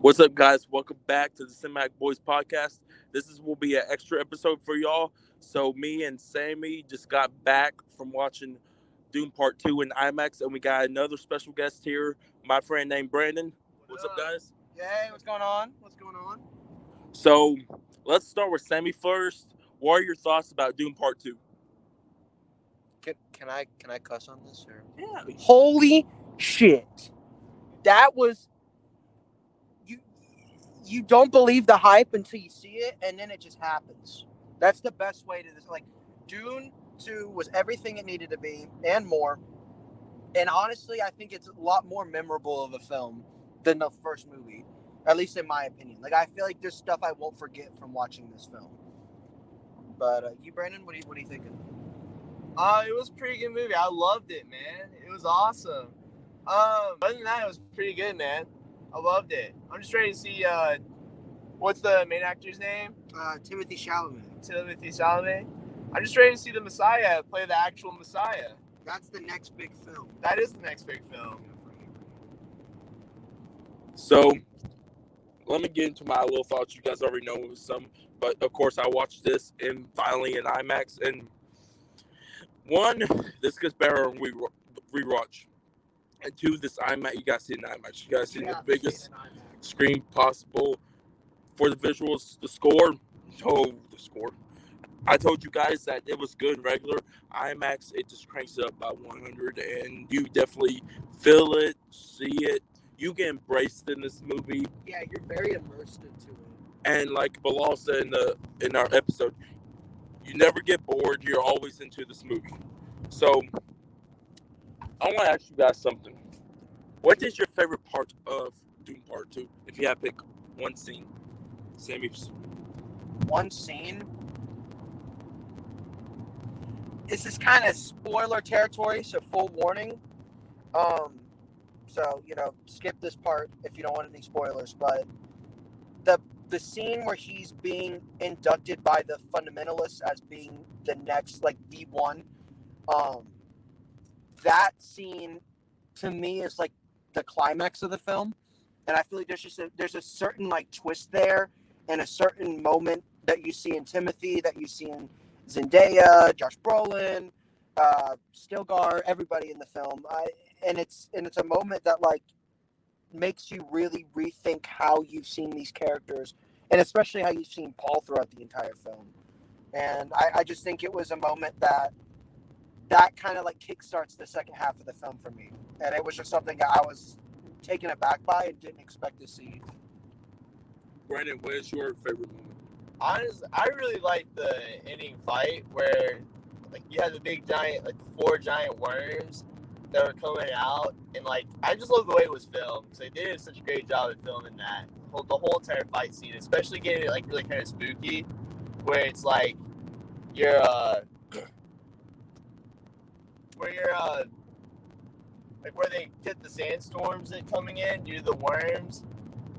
What's up, guys? Welcome back to the Cinematic Boys podcast. Will be an extra episode for y'all. So me and Sammy just got back from watching Dune Part 2 in IMAX, and we got another special guest here, my friend named Brandon. What's up, guys? Hey, what's going on? What's going on? So let's start with Sammy first. What are your thoughts about Dune Part 2? Can I cuss on this? Or? Yeah. Holy shit. That was... You don't believe the hype until you see it, and then it just happens. That's the best way to this. Like, Dune 2 was everything it needed to be, and more. And honestly, I think it's a lot more memorable of a film than the first movie. At least in my opinion. Like, I feel like there's stuff I won't forget from watching this film. But you, Brandon, what are you thinking? It was a pretty good movie. I loved it, man. It was awesome. Other than that, it was pretty good, man. I loved it. I'm just ready to see, what's the main actor's name? Timothée Chalamet. Timothée Chalamet. I'm just ready to see the Messiah play the actual Messiah. That's the next big film. That is the next big film. So let me get into my little thoughts. You guys already know some, but of course I watched this finally in IMAX. And one, this gets better on rewatch. And two, this IMAX, you guys see it in IMAX. You guys see the biggest screen possible for the visuals. The score. The score. I told you guys that it was good in regular. IMAX, it just cranks it up by 100, and you definitely feel it, see it. You get embraced in this movie. Yeah, you're very immersed into it. And like Bilal said in our episode, you never get bored. You're always into this movie. So I want to ask you guys something. What is your favorite part of Dune Part 2? If you have to pick one scene. Sammy's. One scene? This is kind of spoiler territory, so full warning. So, skip this part if you don't want any spoilers. But the scene where he's being inducted by the fundamentalists as being the next, like, the one, that scene to me is like the climax of the film, and I feel like there's a certain like twist there, and a certain moment that you see in Timothy, that you see in Zendaya, Josh Brolin, Stilgar, everybody in the film, and it's a moment that like makes you really rethink how you've seen these characters, and especially how you've seen Paul throughout the entire film. And I just think it was a moment that kind of like kickstarts the second half of the film for me. And it was just something that I was taken aback by and didn't expect to see. Brandon, what is your favorite moment? Honestly, I really liked the ending fight where like you had the big giant, like the 4 giant worms that were coming out. And like, I just love the way it was filmed. Because they did such a great job at filming that. The whole entire fight scene, especially getting it like really kind of spooky. Where it's like, you're like where they get the sandstorms that coming in due to the worms,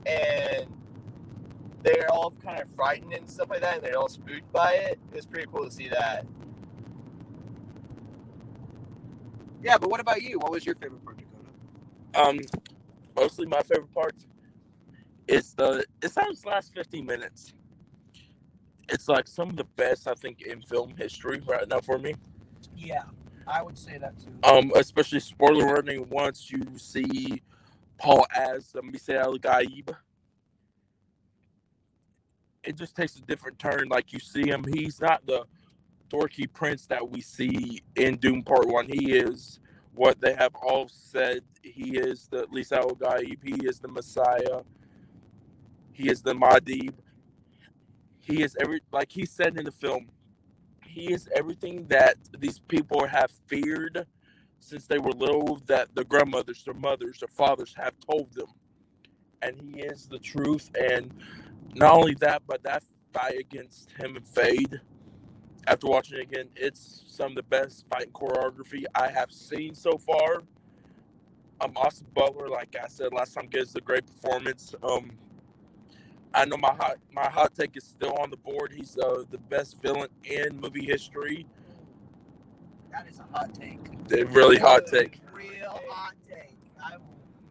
and they're all kind of frightened and stuff like that, and they're all spooked by it. It was pretty cool to see that. Yeah, but what about you? What was your favorite part, Dakota? Mostly my favorite part is it's those last 15 minutes. It's like some of the best I think in film history right now for me. Yeah, I would say that too. Especially spoiler warning once you see Paul as Misa El-Gaib. It just takes a different turn. Like you see him, he's not the dorky prince that we see in Dune Part 1. He is what they have all said. He is the Misa El-Gaib. He is the Messiah. He is the Mahdi. He is like he said in the film, he is everything that these people have feared since they were little, that their grandmothers, their mothers, their fathers have told them. And he is the truth. And not only that, but that fight against him and Fade, after watching it again, it's some of the best fighting choreography I have seen so far. Austin Butler, like I said last time, gives a great performance. I know my hot take is still on the board. He's the best villain in movie history. That is a hot take. A really hot take. Real hot take.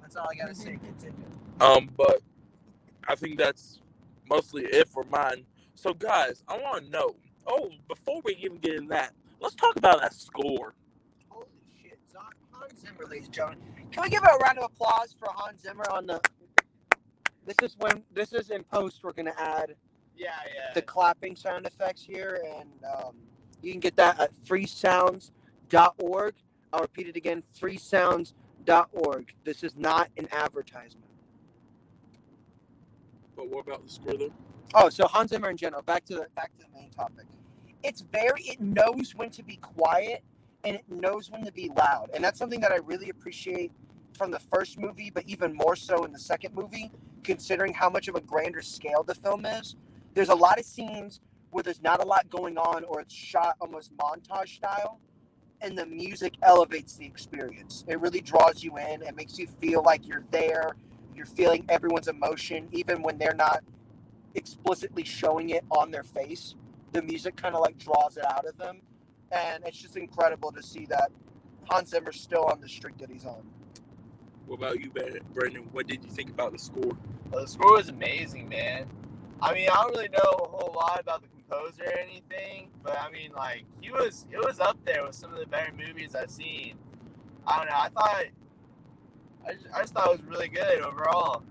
That's all I gotta say. Continue. But I think that's mostly it for mine. So, guys, I want to know. Oh, before we even get in that, let's talk about that score. Holy shit, Hans Zimmer, ladies and gentlemen. Can we give a round of applause for Hans Zimmer on the? This is in post. We're gonna add the clapping sound effects here, and you can get that at freesounds.org. I'll repeat it again: freesounds.org. This is not an advertisement. But what about the score, though? Oh, so Hans Zimmer in general. Back to the main topic. It knows when to be quiet and it knows when to be loud, and that's something that I really appreciate from the first movie, but even more so in the second movie, considering how much of a grander scale the film is. There's a lot of scenes where there's not a lot going on, or it's shot almost montage style, and the music elevates the experience. It really draws you in. It makes you feel like you're there. You're feeling everyone's emotion, even when they're not explicitly showing it on their face. The music kind of like draws it out of them, and it's just incredible to see that Hans Zimmer's still on the streak that he's on. What about you, Brandon? What did you think about the score? Well, the score was amazing, man. I mean, I don't really know a whole lot about the composer or anything, but I mean, like, it was up there with some of the better movies I've seen. I don't know. I just thought it was really good overall.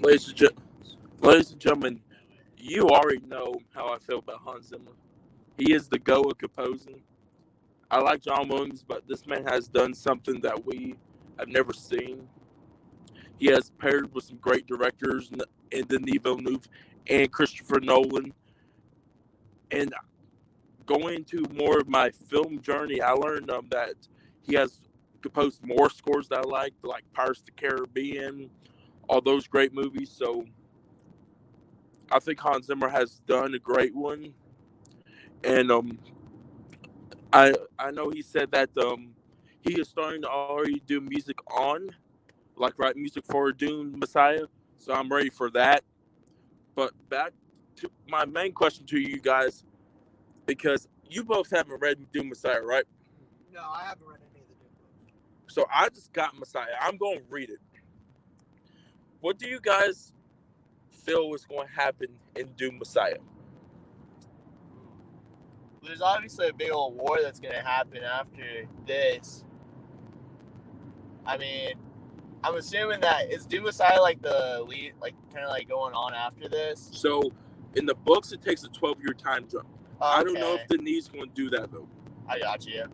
Ladies and gentlemen, you already know how I feel about Hans Zimmer. He is the go of composing. I like John Williams, but this man has done something that we have never seen. He has paired with some great directors in Denis Villeneuve and Christopher Nolan. And going into more of my film journey, I learned that he has composed more scores that I like Pirates of the Caribbean, all those great movies. So I think Hans Zimmer has done a great one. And I know he said that he is starting to already do music write music for Dune Messiah. So I'm ready for that. But back to my main question to you guys, because you both haven't read Dune Messiah, right? No, I haven't read any of the Dune books. So I just got Messiah. I'm going to read it. What do you guys feel is going to happen in Dune Messiah? There's obviously a big old war that's going to happen after this. I mean, I'm assuming that is Dune Messiah like the lead, like kind of like going on after this. So in the books, it takes a 12-year time jump. Okay. I don't know if Denis going to do that though. I got you.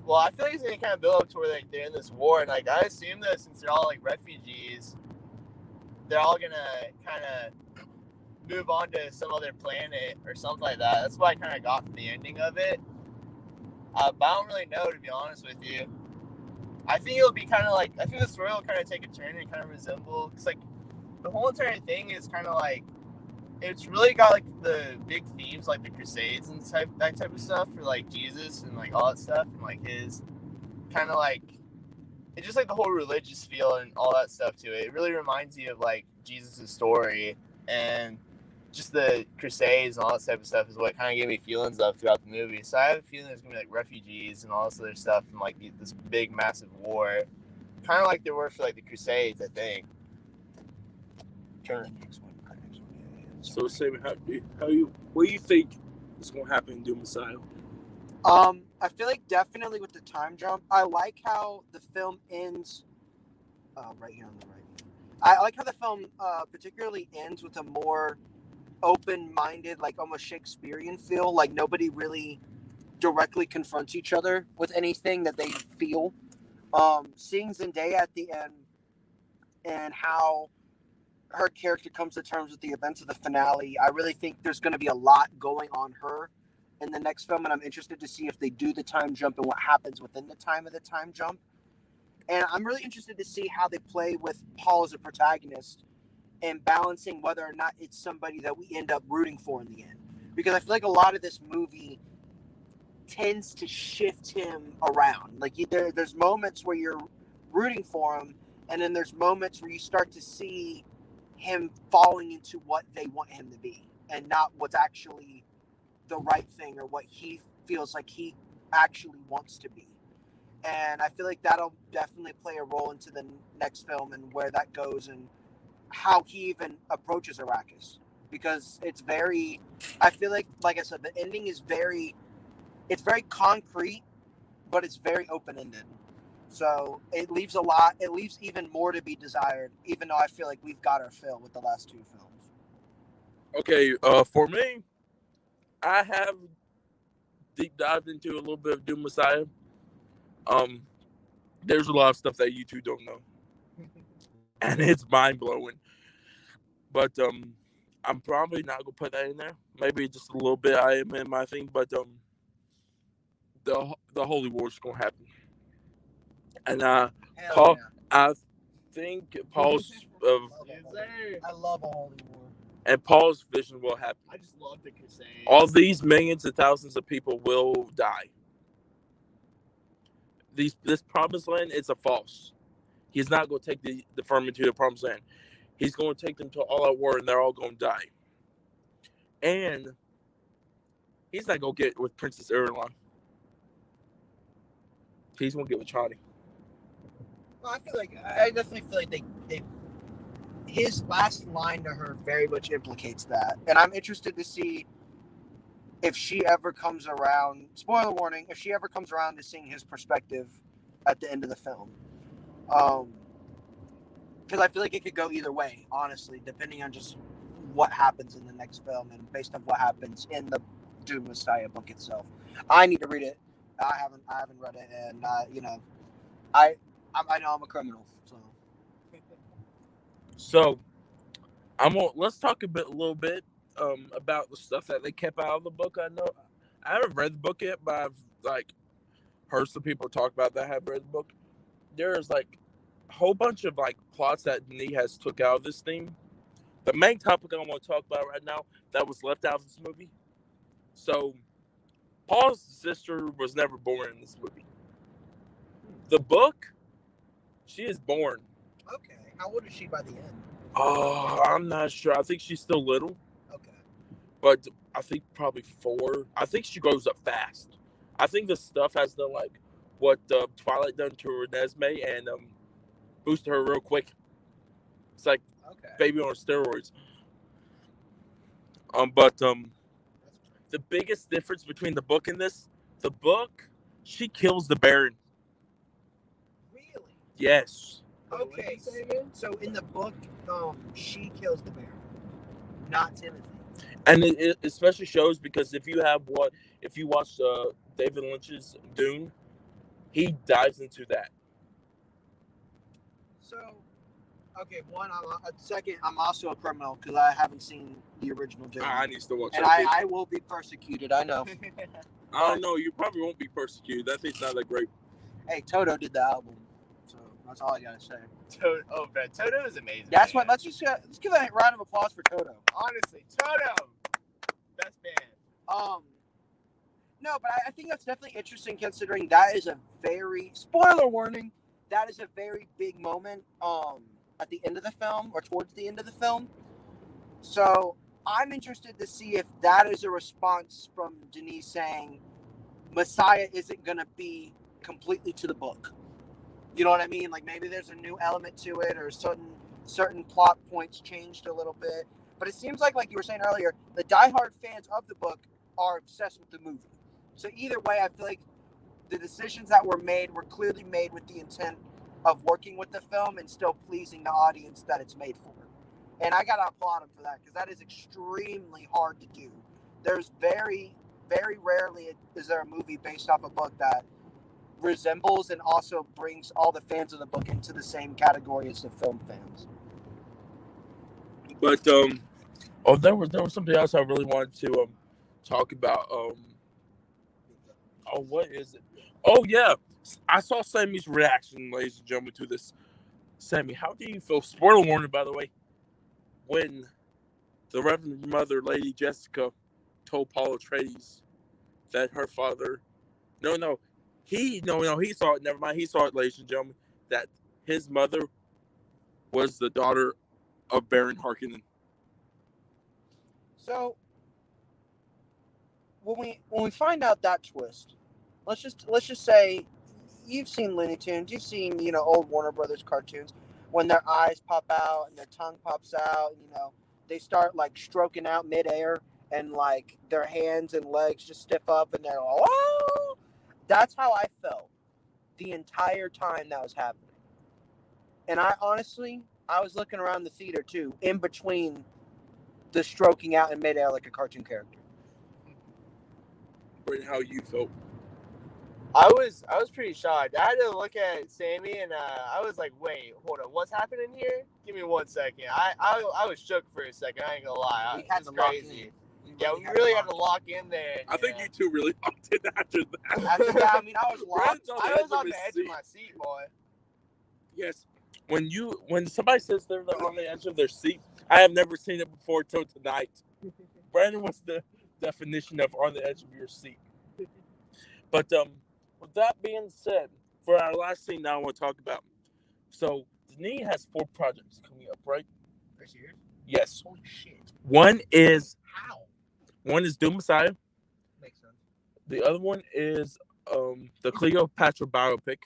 Well, I feel like it's going to kind of build up to where like they're in this war, and like I assume that since they're all like refugees, they're all going to kind of move on to some other planet or something like that. That's what I kind of got from the ending of it. But I don't really know, to be honest with you. I think it'll be kind of like, I think the story will kind of take a turn and kind of resemble, because like the whole entire thing is kind of like, it's really got like the big themes like the Crusades and that type of stuff for like Jesus and like all that stuff, and like his kind of like, it's just like the whole religious feel and all that stuff to it. It really reminds you of like Jesus' story, and just the Crusades and all that type of stuff is what kind of gave me feelings of throughout the movie. So I have a feeling there's gonna be like refugees and all this other stuff and like this big massive war, kind of like there were for like the Crusades, I think. Turn. So Sammy, what do you think is going to happen in Dune Messiah? I feel like definitely with the time jump, I like how the film ends. Right here on the right. I like how the film particularly ends with a more open-minded, like almost Shakespearean feel. Like nobody really directly confronts each other with anything that they feel. Seeing Zendaya at the end and how her character comes to terms with the events of the finale, I really think there's going to be a lot going on her in the next film, and I'm interested to see if they do the time jump and what happens within the time of the time jump. And I'm really interested to see how they play with Paul as a protagonist and balancing whether or not it's somebody that we end up rooting for in the end. Because I feel like a lot of this movie tends to shift him around. Like there's moments where you're rooting for him, and then there's moments where you start to see him falling into what they want him to be and not what's actually the right thing or what he feels like he actually wants to be. And I feel like that'll definitely play a role into the next film and where that goes and how he even approaches Arrakis, because it's very. I feel like I said, the ending is very. It's very concrete, but it's very open ended. So it leaves a lot. It leaves even more to be desired. Even though I feel like we've got our fill with the last two films. Okay, for me, I have deep dived into a little bit of Doom Messiah. There's a lot of stuff that you two don't know, and it's mind blowing. But I'm probably not gonna put that in there. Maybe just a little bit. I am in my thing, but the Holy War is gonna happen, and Hell Paul, yeah. I think Paul's I love a Holy War. and Paul's vision will happen. I just love the Crusade. All these millions and thousands of people will die. This promised land is a false. He's not going to take the Furman to the promised land. He's going to take them to all out war, and they're all going to die. And he's not going to get with Princess Irulan. He's going to get with Chani. Well, I definitely feel like they his last line to her very much implicates that, and I'm interested to see if she ever comes around. Spoiler warning: if she ever comes around to seeing his perspective at the end of the film, because I feel like it could go either way, honestly, depending on just what happens in the next film and based on what happens in the Dune Messiah book itself. I need to read it. I haven't read it, and I know I'm a criminal, so. So, let's talk a little bit about the stuff that they kept out of the book. I know I haven't read the book yet, but I've heard some people talk about that have read the book. There's a whole bunch of plots that Denis has took out of this theme. The main topic I want to talk about right now that was left out of this movie. So, Paul's sister was never born in this movie. The book, she is born. Okay, how old is she by the end? Oh, I'm not sure. I think she's still little. Okay. But I think probably 4. I think she grows up fast. I think this stuff has done what Twilight done to Renesmee and boosted her real quick. It's like baby on steroids. But the biggest difference between the book and this, the book, she kills the Baron. Really? Yes. Okay. So in the book, she kills the Baron, not Timothy. And it especially shows because if you watch David Lynch's Dune, he dives into that. So, okay, second, I'm also a criminal because I haven't seen the original Dune. I need to watch and that. I will be persecuted, I know. I don't know, you probably won't be persecuted. That thing's not that great. Hey, Toto did the album, so that's all I gotta say. Toto is amazing. That's what. Let's give a round of applause for Toto. Honestly, Toto, best band. No, but I think that's definitely interesting considering that is a very spoiler warning. That is a very big moment at the end of the film or towards the end of the film. So I'm interested to see if that is a response from Denis saying Messiah isn't going to be completely to the book. You know what I mean? Maybe there's a new element to it or certain plot points changed a little bit. But it seems like you were saying earlier, the diehard fans of the book are obsessed with the movie. So either way, I feel like the decisions that were made were clearly made with the intent of working with the film and still pleasing the audience that it's made for. And I got to applaud him for that because that is extremely hard to do. There's very, very rarely is there a movie based off a book that resembles and also brings all the fans of the book into the same category as the film fans. But there was something else I really wanted to talk about. What is it? Oh yeah, I saw Sammy's reaction, ladies and gentlemen, to this. Sammy, how do you feel? Spoiler warning, by the way. When the Reverend Mother, Lady Jessica, told Paul Atreides that her father, he saw it. Never mind, he saw it, ladies and gentlemen, that his mother was the daughter of Baron Harkonnen. So when we find out that twist, let's just say you've seen Looney Tunes, you've seen old Warner Brothers cartoons. when their eyes pop out and their tongue pops out, and they start like stroking out midair, and like their hands and legs just stiff up, and they're like, oh, that's how I felt the entire time that was happening. And I was looking around the theater too, in between the stroking out in midair like a cartoon character. Brandon, how you felt? I was pretty shocked. I had to look at Sammy, and I was like, "Wait, hold on, what's happening here? Give me 1 second." I was shook for a second. I ain't gonna lie. We had It's to lock crazy. in. Yeah, we really had to lock in there. I think you two really locked in after that. I was locked. I was on the edge of my seat, boy. Yes. When somebody says they're on the edge of their seat, I have never seen it before till tonight. Brandon, what's the definition of on the edge of your seat? But with that being said, for our last scene now I want to talk about. So Denis has 4 projects coming up, right? Are you serious? Yes. Holy shit. One is How? Doom Messiah. Makes sense. The other one is the Cleopatra biopic.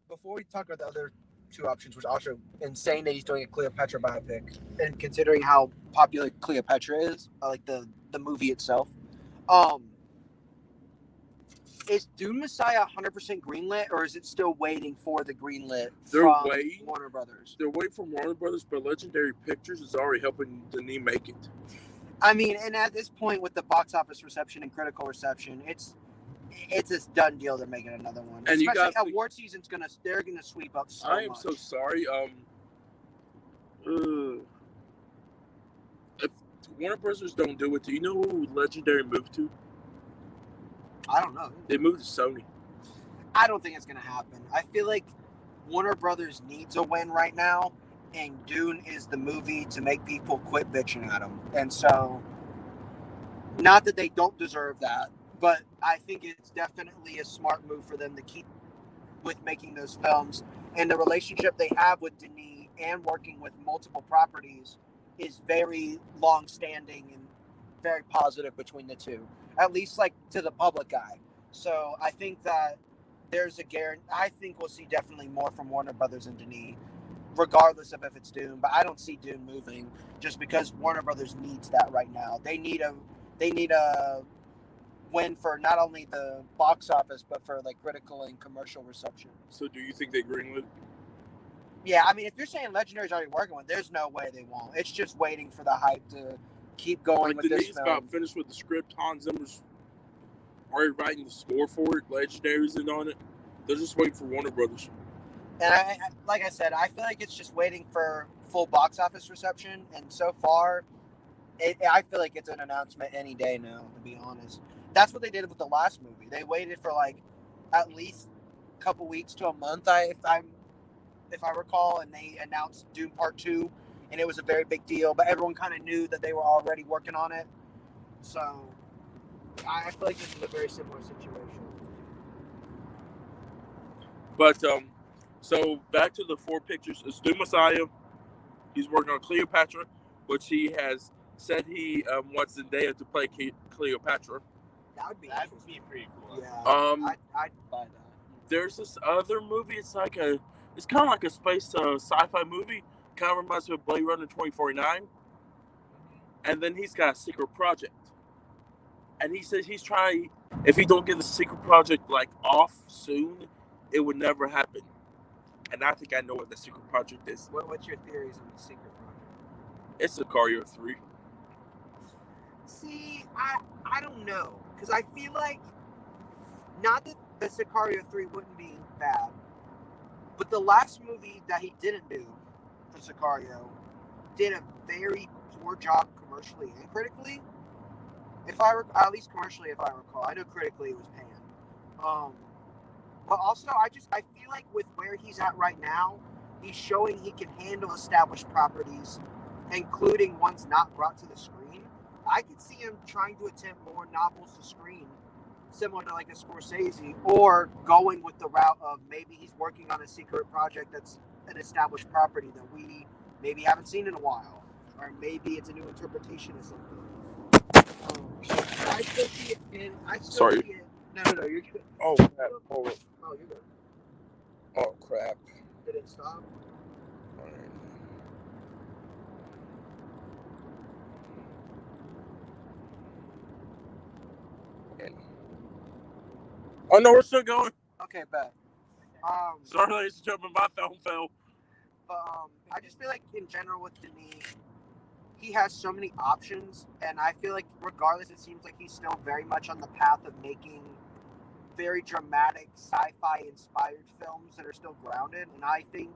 Before we talk about the other 2 options, which also insane that he's doing a Cleopatra biopic, and considering how popular Cleopatra is, like the movie itself, is Dune Messiah 100% greenlit, or is it still waiting for the greenlit from Warner Brothers? They're waiting for Warner Brothers, but Legendary Pictures is already helping Denis make it. I mean, and at this point, with the box office reception and critical reception, it's a done deal. They're making another one, and especially award season's they're gonna sweep up so much. I am so sorry. If Warner Brothers don't do it, do you know who Legendary moved to? I don't know. They moved to Sony. I don't think it's gonna happen. I feel like Warner Brothers needs a win right now, and Dune is the movie to make people quit bitching at them. And so, not that they don't deserve that, but I think it's definitely a smart move for them to keep with making those films. And the relationship they have with Denis and working with multiple properties is very long-standing and very positive between the two, at least like to the public eye. So I think that there's a guarantee. I think we'll see definitely more from Warner Brothers and Denis, regardless of if it's Dune. But I don't see Dune moving just because Warner Brothers needs that right now. They need a win for not only the box office but for like critical and commercial reception. So do you think they greenlit? Yeah, I mean, if you're saying Legendary's already working with, there's no way they won't. It's just waiting for the hype to keep going with this film. About finished with the script. Hans Zimmer's already writing the score for it. Legendary's in on it. They're just waiting for Warner Brothers. And like I said, I feel like it's just waiting for full box office reception. And so far, I feel like it's an announcement any day now, to be honest. That's what they did with the last movie. They waited for like at least a couple weeks to a month, if I recall, and they announced Dune Part 2, and it was a very big deal. But everyone kind of knew that they were already working on it. So I feel like this is a very similar situation. But so back to the 4 pictures. It's Dune Messiah. He's working on Cleopatra, which he has said he wants Zendaya to play Cleopatra. That'd be pretty cool. Yeah. I'd buy that. There's this other movie. It's kind of like a space sci-fi movie. Kind of reminds me of Blade Runner 2049. And then he's got a secret project. And he says he's trying. If he don't get the secret project like off soon, it would never happen. And I think I know what the secret project is. What's your theories on the secret project? It's Sicario 3. See, I don't know. Because I feel like, not that the Sicario 3 wouldn't be bad, but the last movie that he didn't do for Sicario did a very poor job commercially and critically. At least commercially, if I recall. I know critically it was panned. But also, I feel like with where he's at right now, he's showing he can handle established properties, including ones not brought to the screen. I could see him trying to attempt more novels to screen, similar to like a Scorsese, or going with the route of maybe he's working on a secret project that's an established property that we maybe haven't seen in a while, or maybe it's a new interpretation of something. I still see it. Sorry. See it. No, you're good. Oh crap! Oh, you're good. Oh crap! Did it stop? Oh no, we're still going. Okay, bet. Sorry, ladies and gentlemen, my phone fell. But I just feel like in general with Denis, he has so many options, and I feel like regardless, it seems like he's still very much on the path of making very dramatic sci-fi inspired films that are still grounded. And I think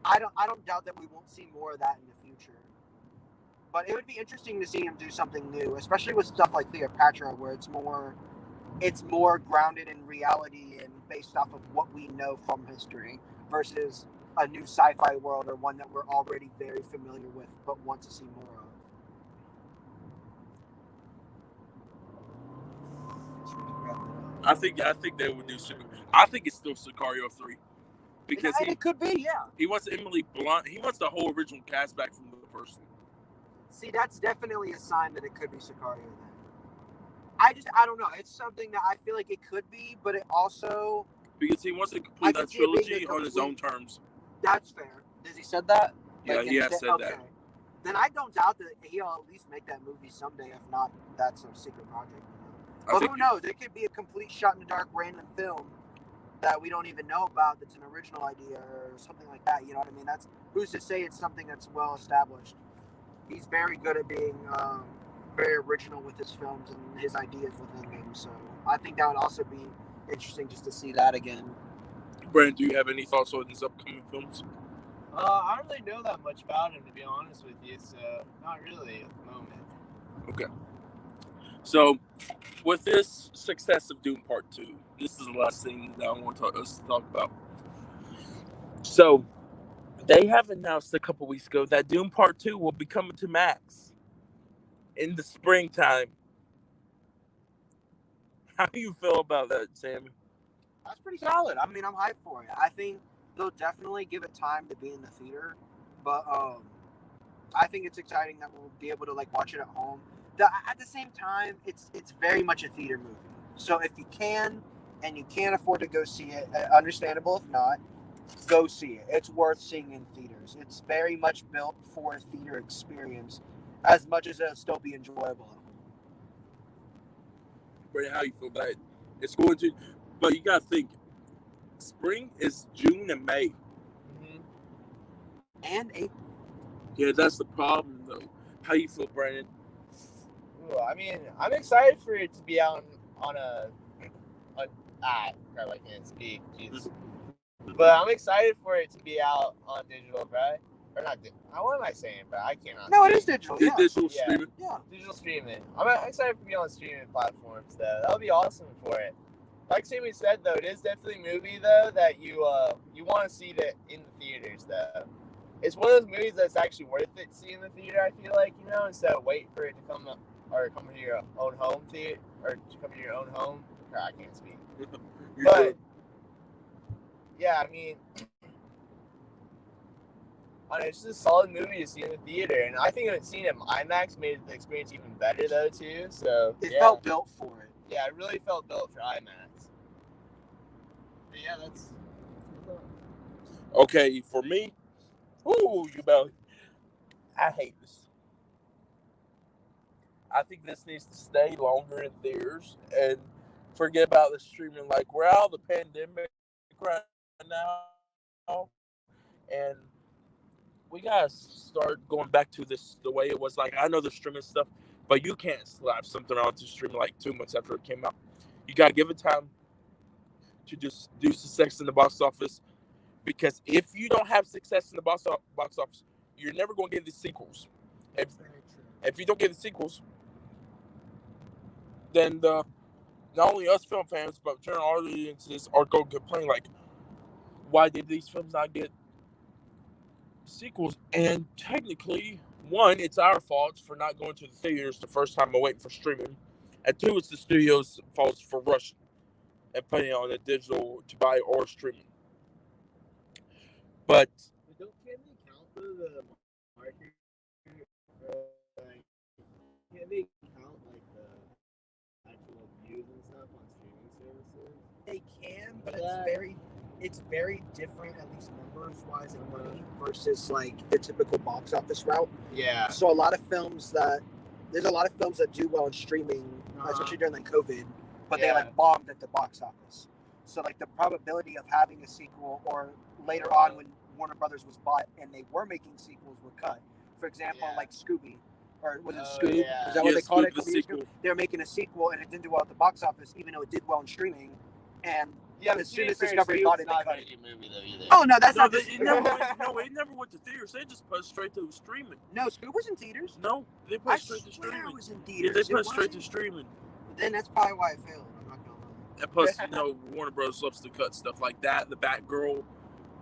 I don't doubt that we won't see more of that in the future. But it would be interesting to see him do something new, especially with stuff like Cleopatra, where it's more grounded in reality and based off of what we know from history versus a new sci-fi world or one that we're already very familiar with but want to see more of. I think they would do. I think it's still Sicario 3 because it could be, yeah. He wants Emily Blunt. He wants the whole original cast back from the first one. See, that's definitely a sign that it could be Sicario then. I don't know. It's something that I feel like it could be, but it also because he wants to complete that trilogy on his own terms. That's fair. Has he said that? Yeah, he has said that. Then I don't doubt that he'll at least make that movie someday. If not, that's a secret project. But who knows? It could be a complete shot in the dark random film that we don't even know about. That's an original idea or something like that. You know what I mean? That's who's to say it's something that's well established. He's very good at being very original with his films and his ideas within them. So I think that would also be interesting just to see that again. Brandon, do you have any thoughts on his upcoming films? I don't really know that much about him, to be honest with you, so not really at the moment. Okay. So, with this success of Dune Part 2, this is the last thing that I want us to talk about. So, they have announced a couple weeks ago that Dune Part 2 will be coming to Max in the springtime. How do you feel about that, Sammy? That's pretty solid. I mean, I'm hyped for it. I think they'll definitely give it time to be in the theater, but I think it's exciting that we'll be able to watch it at home. At the same time, it's very much a theater movie. So if you can and you can't afford to go see it, understandable. If not, go see it. It's worth seeing in theaters. It's very much built for a theater experience, as much as it'll still be enjoyable. Brandon, how you feel about it? It's going to, but you gotta think. Spring is June and May. Mm-hmm. And April. Yeah, that's the problem, though. How you feel, Brandon? Ooh, I mean, I'm excited for it to be out on crap, I can't speak. Jesus. But I'm excited for it to be out on digital, right? Or not? What am I saying, bro? I cannot. No, it is digital. It's digital streaming. Yeah, digital streaming. I'm excited to be on streaming platforms, though. That would be awesome for it. Like Sammy said, though, it is definitely a movie, though, that you want to see it in the theaters, though. It's one of those movies that's actually worth it to see in the theater, I feel like, instead of wait for it to come up, or come to your own home theater, or to come to your own home. I can't speak. But, yeah, I mean, it's just a solid movie to see in the theater, and I think seeing it in IMAX made the experience even better, though, too, so, it felt built for it. Yeah, it really felt built for IMAX. But yeah, that's okay for me. I hate this. I think this needs to stay longer in theaters and forget about the streaming. Like, we're out of the pandemic right now, and we gotta start going back to this the way it was. Like, I know the streaming stuff, but you can't slap something onto streaming like 2 months after it came out. You gotta give it time to just do success in the box office, because if you don't have success in the box office, you're never going to get the sequels. If you don't get the sequels, then not only us film fans, but general audiences are going to complain, like, why did these films not get sequels? And technically, one, it's our fault for not going to the theaters the first time and waiting for streaming. And two, it's the studio's fault for rushing and putting it on a digital to buy or streaming. But can they count the market? Can they count the actual views and stuff on streaming services? They can, but it's very it's very different, at least numbers wise and money, versus like the typical box office route. Yeah. So there's a lot of films that do well in streaming, especially during like COVID, but they like bombed at the box office. So like the probability of having a sequel, or later on when Warner Brothers was bought and they were making sequels, were cut. For example, like Scooby, or was it Scoob? Yeah. Is that what they called it? The sequel. They were making a sequel and it didn't do well at the box office, even though it did well in streaming. And as soon as Discovery bought it, they cut it. Movie, though, either. Oh no, that's No, not. it never went to theaters. They just put it straight to streaming. No, Scoob was in theaters. No, they put it straight to swear streaming. it was in Yeah, theaters. they put it straight to streaming. Then that's probably why it failed. I'm not gonna lie. And plus, Warner Bros. Loves to cut stuff like that. The Batgirl,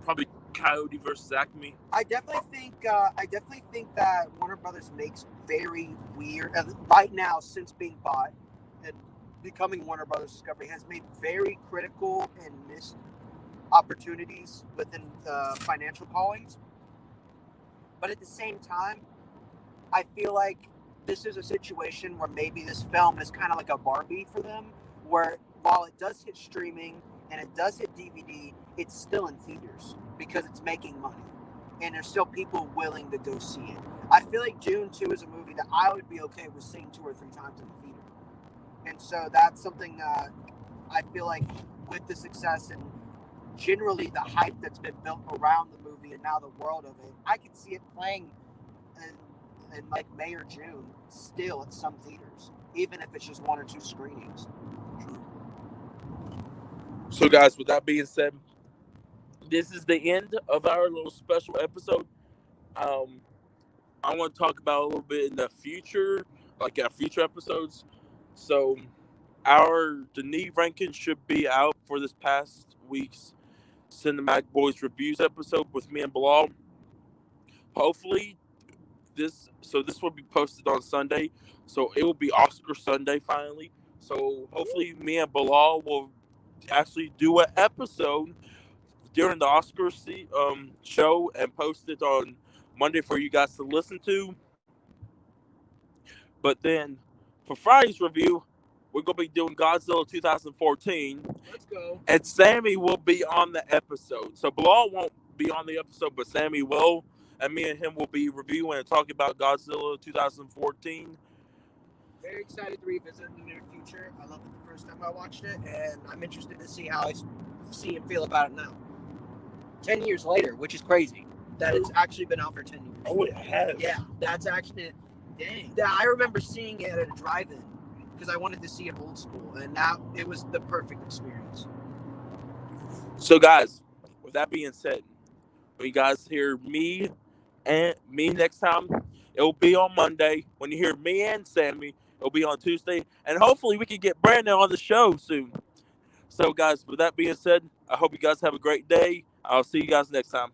probably Coyote versus Acme. I definitely think that Warner Brothers makes very weird. Right now, since being bought and becoming Warner Brothers Discovery, has made very critical and missed opportunities within financial callings. But at the same time, I feel like this is a situation where maybe this film is kind of like a Barbie for them, where while it does hit streaming and it does hit DVD, it's still in theaters because it's making money. And there's still people willing to go see it. I feel like Dune 2 is a movie that I would be okay with seeing 2 or 3 times in the theater. And so that's something I feel like with the success and generally the hype that's been built around the movie and now the world of it, I could see it playing in like May or June still at some theaters, even if it's just 1 or 2 screenings. So, guys, with that being said, this is the end of our little special episode. I want to talk about a little bit in the future, like our future episodes. So, our Denis ranking should be out for this past week's Cinematic Boys Reviews episode with me and Bilal. Hopefully, this will be posted on Sunday, so it will be Oscar Sunday finally. So hopefully, me and Bilal will actually do an episode during the Oscar show and post it on Monday for you guys to listen to. But then for Friday's review, we're going to be doing Godzilla 2014. Let's go. And Sammy will be on the episode. So Bilal won't be on the episode, but Sammy will. And me and him will be reviewing and talking about Godzilla 2014. Very excited to revisit in the near future. I loved it the first time I watched it, and I'm interested to see how I see and feel about it now. 10 years later, which is crazy. That it's actually been out for 10 years. Oh, it has. Yeah, that's actually... Dang. Yeah, I remember seeing it at a drive-in because I wanted to see it old school, and now it was the perfect experience. So, guys, with that being said, when you guys hear me next time, it will be on Monday. When you hear me and Sammy, it'll be on Tuesday. And hopefully we can get Brandon on the show soon. So, guys, with that being said, I hope you guys have a great day. I'll see you guys next time.